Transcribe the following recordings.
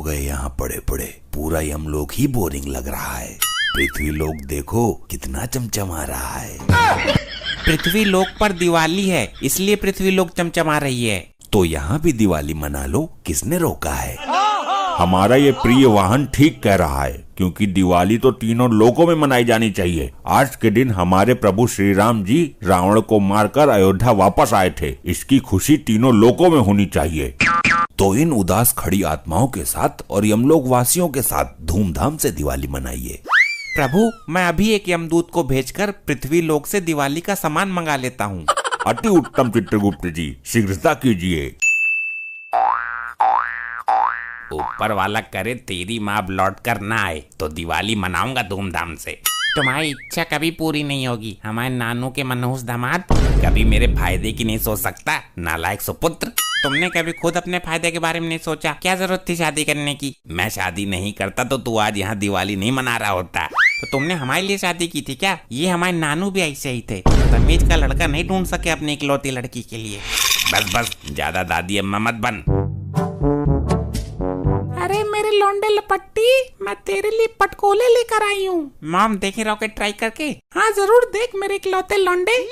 गए यहाँ पड़े पड़े। पूरा यमलोक ही बोरिंग लग रहा है। पृथ्वी लोक देखो कितना चमचमा रहा है। पृथ्वी लोक पर दिवाली है, इसलिए पृथ्वी लोक चमचमा रही है। तो यहाँ भी दिवाली मना लो, किसने रोका है? हमारा ये प्रिय वाहन ठीक कह रहा है, क्योंकि दिवाली तो तीनों लोकों में मनाई जानी चाहिए। आज के दिन हमारे प्रभु श्री राम जी रावण को मारकर अयोध्या वापस आए थे। इसकी खुशी तीनों लोकों में होनी चाहिए। तो इन उदास खड़ी आत्माओं के साथ और यमलोक वासियों के साथ धूमधाम से दिवाली मनाइए। प्रभु, मैं अभी एक यमदूत को भेजकर पृथ्वी लोक से दिवाली का सामान मंगा लेता हूँ। अति उत्तम चित्रगुप्त जी, शीघ्रता कीजिए। ऊपर वाला करे तेरी माँ लौट कर ना आए तो दिवाली मनाऊंगा धूमधाम से। तुम्हारी इच्छा कभी पूरी नहीं होगी हमारे नानू के मनहूस दामाद। कभी मेरे फायदे की नहीं सोच सकता, नालायक सुपुत्र। तुमने कभी खुद अपने फायदे के बारे में नहीं सोचा? क्या जरूरत थी शादी करने की? मैं शादी नहीं करता तो तू आज यहाँ दिवाली नहीं मना रहा होता। तो तुमने हमारे लिए शादी की थी क्या? ये हमारे नानू भी ऐसे ही थे, तमीज का लड़का नहीं ढूंढ सके अपनी इकलौती लड़की के लिए। बस बस, ज्यादा दादी अम्मा मत बन। अरे मेरे लौंडे लपट्टी, मैं तेरे लिए पटकोले लेकर आई हूँ। मॉम, देखे रॉकेट ट्राई करके? हाँ जरूर देख मेरे इकलौते लौंडे।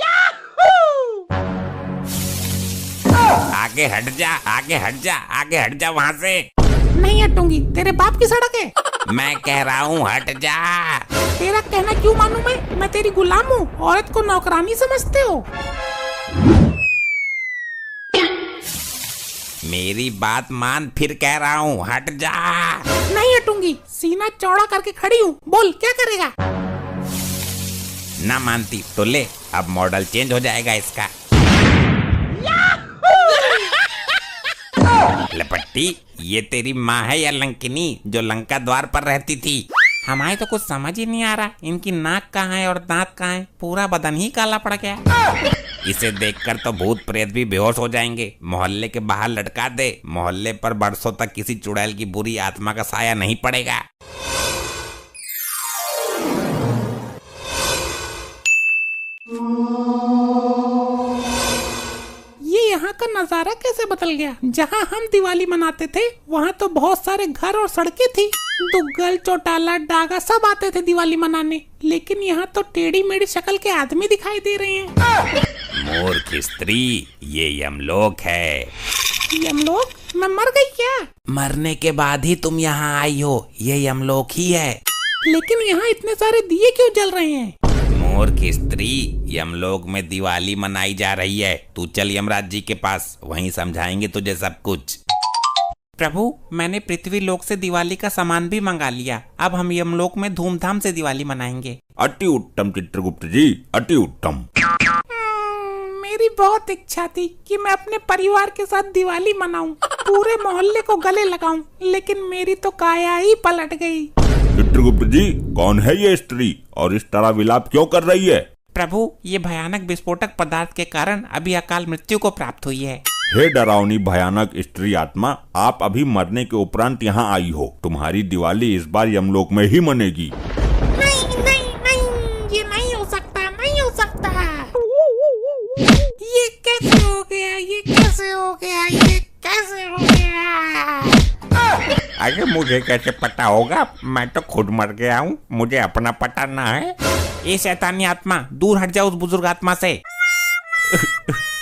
आगे हट जा, आगे हट जा, आगे हट जा वहाँ से। नहीं हटूंगी, तेरे बाप की सड़क है। मैं कह रहा हूँ हट जा। तेरा कहना क्यों मानूं मैं तेरी गुलाम हूँ? औरत को नौकरानी समझते हो? मेरी बात मान, फिर कह रहा हूँ हट जा। नहीं हटूंगी, सीना चौड़ा करके खड़ी हूँ। बोल क्या करेगा? ना मानती तो ले, अब मॉडल चेंज हो जाएगा इसका। लपट्टी, ये तेरी माँ है या लंकिनी जो लंका द्वार पर रहती थी? हमारे तो कुछ समझ ही नहीं आ रहा, इनकी नाक कहाँ है और दांत कहाँ है? पूरा बदन ही काला पड़ गया। इसे देखकर तो भूत प्रेत भी बेहोश हो जाएंगे। मोहल्ले के बाहर लटका दे, मोहल्ले पर बरसों तक किसी चुड़ैल की बुरी आत्मा का साया नहीं पड़ेगा। यहाँ का नजारा कैसे बदल गया? जहाँ हम दिवाली मनाते थे वहाँ तो बहुत सारे घर और सड़कें थी। दुग्गल, चौटाला, डागा सब आते थे दिवाली मनाने, लेकिन यहाँ तो टेढ़ी मेढ़ी शक्ल के आदमी दिखाई दे रहे हैं। मूर्ख स्त्री, ये यमलोक है। यमलोक? मैं मर गई क्या? मरने के बाद ही तुम यहाँ आई हो, ये यमलोक ही है। लेकिन यहाँ इतने सारे दिए क्यों जल रहे हैं? मूर्ख स्त्री, यमलोक में दिवाली मनाई जा रही है। तू चल यमराज जी के पास, वहीं समझाएंगे तुझे सब कुछ। प्रभु, मैंने पृथ्वी लोक से दिवाली का सामान भी मंगा लिया। अब हम यमलोक में धूमधाम से दिवाली मनाएंगे। अति उत्तम चित्रगुप्त जी, अति उत्तम। मेरी बहुत इच्छा थी कि मैं अपने परिवार के साथ दिवाली मनाऊं, पूरे मोहल्ले को गले लगाऊं, लेकिन मेरी तो काया ही पलट गई। चित्रगुप्त जी, कौन है ये स्त्री और इस तरह विलाप क्यों कर रही है? प्रभु, ये भयानक विस्फोटक पदार्थ के कारण अभी अकाल मृत्यु को प्राप्त हुई है। हे डरावनी भयानक स्त्री आत्मा, आप अभी मरने के उपरांत यहाँ आई हो। तुम्हारी दिवाली इस बार यमलोक में ही मनेगी। नहीं नहीं नहीं, ये नहीं हो सकता, नहीं हो सकता। ये कैसे हो गया? ये कैसे हो गया? ये कैसे हो गया? अरे मुझे कैसे पता होगा? मैं तो खुद मर गया हूँ, मुझे अपना पता ना है। ये शैतानी आत्मा, दूर हट जाओ उस बुजुर्ग आत्मा से।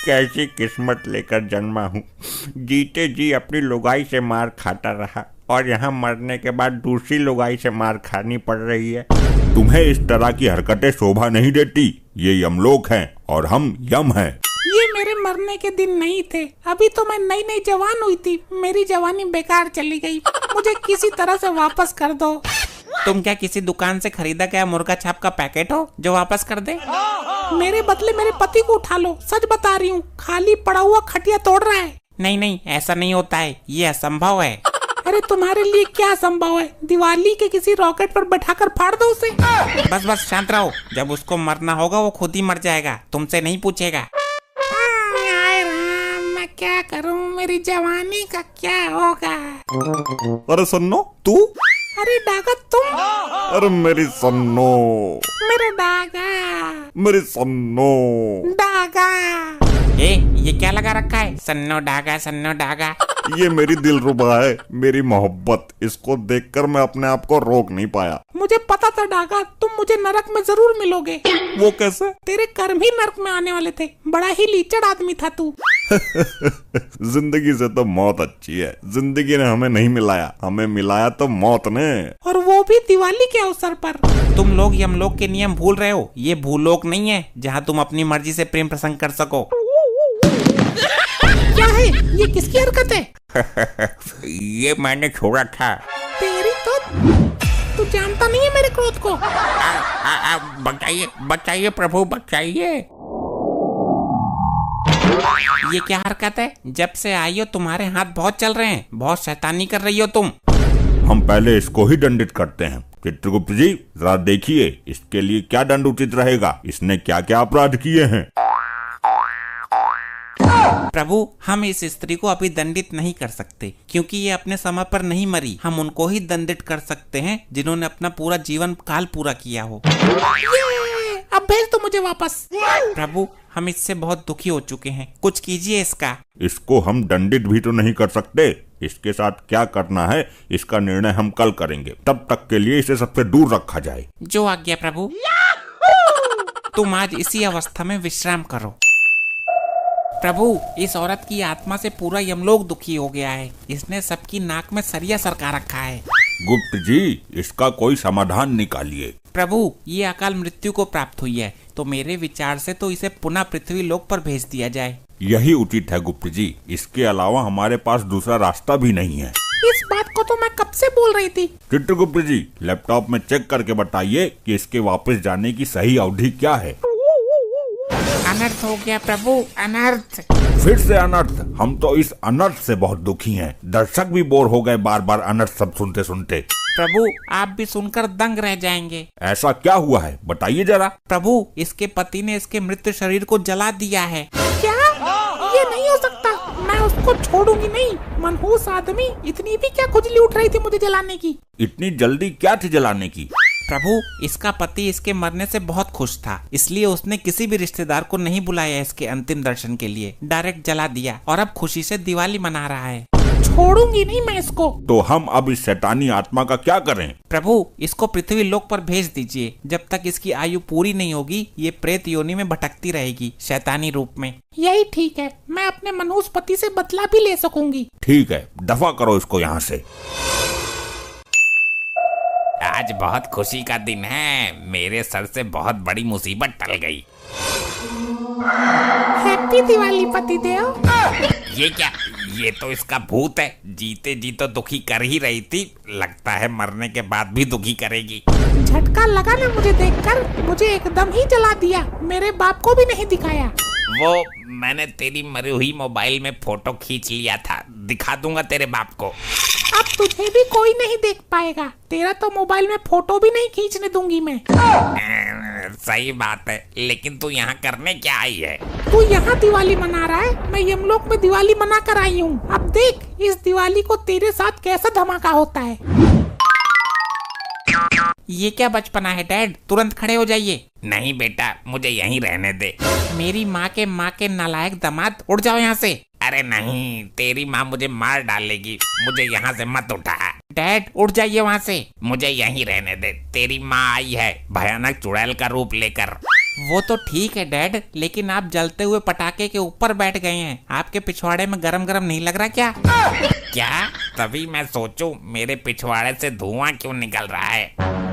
कैसी किस्मत लेकर जन्मा हूँ, जीते जी अपनी लुगाई से मार खाता रहा और यहाँ मरने के बाद दूसरी लुगाई से मार खानी पड़ रही है। तुम्हें इस तरह की हरकतें शोभा नहीं देती। ये यमलोक है और हम यम हैं। ये मेरे मरने के दिन नहीं थे। अभी तो मैं नई नई जवान हुई थी, मेरी जवानी बेकार चली गई। मुझे किसी तरह से वापस कर दो। तुम क्या किसी दुकान से खरीदा गया मुर्गा छाप का पैकेट हो जो वापस कर दे? मेरे बदले मेरे पति को उठा लो, सच बता रही हूँ। खाली पड़ा हुआ खटिया तोड़ रहा है। नहीं नहीं, ऐसा नहीं होता है, ये असंभव है। अरे तुम्हारे लिए क्या संभव है? दिवाली के किसी रॉकेट पर बैठाकर फाड़ दो उसे। बस बस शांत रहो, जब उसको मरना होगा वो खुद ही मर जाएगा, तुमसे नहीं पूछेगा। मैं क्या करूं? मेरी जवानी का क्या होगा? अरे सन्नो, तू? अरे डागा तुम? अरे मेरी सन्नो, मेरा डागा, मेरी सन्नो। डागा। ये क्या लगा रखा है? सन्नो डागा, सन्नो डागा। ये मेरी दिलरुबा है, मेरी मोहब्बत। इसको देखकर मैं अपने आप को रोक नहीं पाया। मुझे पता था डागा तुम मुझे नरक में जरूर मिलोगे। वो कैसे? तेरे कर्म ही नरक में आने वाले थे। बड़ा ही लीचड़ आदमी था तू। जिंदगी से तो मौत अच्छी है। जिंदगी ने हमें नहीं मिलाया, हमें मिलाया तो मौत ने, और वो भी दिवाली के अवसर पर। तुम लोग यमलोक के नियम भूल रहे हो। ये भूलोक नहीं है जहाँ तुम अपनी मर्जी से प्रेम प्रसंग कर सको। क्या है ये? किसकी हरकत है? ये मैंने छोड़ा था। तेरी तो तू जानता नहीं है मेरे क्रोध को। बचाइए बचाइए प्रभु बचाइए। ये क्या हरकत है? जब से आई हो तुम्हारे हाथ बहुत चल रहे हैं। बहुत शैतानी कर रही हो तुम। हम पहले इसको ही दंडित करते हैं। चित्रगुप्त जी जरा देखिए इसके लिए क्या दंड उचित रहेगा। इसने क्या क्या अपराध किए हैं। प्रभु हम इस स्त्री को अभी दंडित नहीं कर सकते क्योंकि ये अपने समय पर नहीं मरी। हम उनको ही दंडित कर सकते हैं जिन्होंने अपना पूरा जीवन काल पूरा किया हो। अब भेज दो मुझे वापस। प्रभु हम इससे बहुत दुखी हो चुके हैं, कुछ कीजिए इसका। इसको हम दंडित भी तो नहीं कर सकते। इसके साथ क्या करना है इसका निर्णय हम कल करेंगे। तब तक के लिए इसे सबसे दूर रखा जाए। जो आज्ञा प्रभु। तुम आज इसी अवस्था में विश्राम करो। प्रभु इस औरत की आत्मा से पूरा यमलोक दुखी हो गया है। इसने सबकी नाक में सरिया सरका रखा है। गुप्त जी इसका कोई समाधान निकालिए। प्रभु ये अकाल मृत्यु को प्राप्त हुई है तो मेरे विचार से तो इसे पुनः पृथ्वी लोक पर भेज दिया जाए। यही उचित है गुप्त जी। इसके अलावा हमारे पास दूसरा रास्ता भी नहीं है। इस बात को तो मैं कब से बोल रही थी। चित्रगुप्त जी लैपटॉप में चेक करके बताइए कि इसके वापस जाने की सही अवधि क्या है। अनर्थ हो गया प्रभु, अनर्थ। फिर से अनर्थ। हम तो इस अनर्थ से बहुत दुखी हैं। दर्शक भी बोर हो गए बार बार अनर्थ सब सुनते सुनते। प्रभु आप भी सुनकर दंग रह जाएंगे। ऐसा क्या हुआ है बताइए जरा। प्रभु इसके पति ने इसके मृत शरीर को जला दिया है। क्या? ये नहीं हो सकता। मैं उसको छोड़ूंगी नहीं। मनहूस आदमी, इतनी भी क्या खुजली उठ रही थी मुझे जलाने की? इतनी जल्दी क्या थी जलाने की? प्रभु इसका पति इसके मरने से बहुत खुश था, इसलिए उसने किसी भी रिश्तेदार को नहीं बुलाया इसके अंतिम दर्शन के लिए। डायरेक्ट जला दिया और अब खुशी से दिवाली मना रहा है। छोड़ूंगी नहीं मैं इसको। तो हम अब इस शैतानी आत्मा का क्या करें? प्रभु इसको पृथ्वी लोक पर भेज दीजिए। जब तक इसकी आयु पूरी नहीं होगी ये प्रेत योनि में भटकती रहेगी शैतानी रूप में। यही ठीक है। मैं अपने मनहूस पति से बदला भी ले सकूंगी। ठीक है दफा करो इसको यहाँ से। आज बहुत खुशी का दिन है। मेरे सर से बहुत बड़ी मुसीबत टल गई। हैप्पी दिवाली पतिदेव। ये क्या? ये तो इसका भूत है। जीते जी तो दुखी कर ही रही थी, लगता है मरने के बाद भी दुखी करेगी। झटका लगा ना मुझे देखकर। मुझे एकदम ही जला दिया। मेरे बाप को भी नहीं दिखाया। वो मैंने तेरी मरी हुई मोबाइल में फोटो खींच लिया था, दिखा दूंगा तेरे बाप को। अब तुझे भी कोई नहीं देख पाएगा। तेरा तो मोबाइल में फोटो भी नहीं खींचने दूंगी मैं। सही बात है, लेकिन तू यहाँ करने क्या आई है? तू यहाँ दिवाली मना रहा है, मैं यमलोक में दिवाली मना कर आई हूँ। अब देख इस दिवाली को तेरे साथ कैसा धमाका होता है। ये क्या बचपना है डैड, तुरंत खड़े हो जाइए। नहीं बेटा मुझे यहीं रहने दे। मेरी माँ के नालायक दामाद, उड़ जाओ यहाँ से। अरे नहीं, तेरी माँ मुझे मार डालेगी, मुझे यहाँ से मत उठा। डैड उठ जाइए वहाँ से, मुझे यहीं रहने दे। तेरी माँ आई है भयानक चुड़ैल का रूप लेकर। वो तो ठीक है डैड, लेकिन आप जलते हुए पटाखे के ऊपर बैठ गए हैं। आपके पिछवाड़े में गरम गरम नहीं लग रहा क्या? क्या? तभी मैं सोचूं मेरे पिछवाड़े से धुआं क्यों निकल रहा है।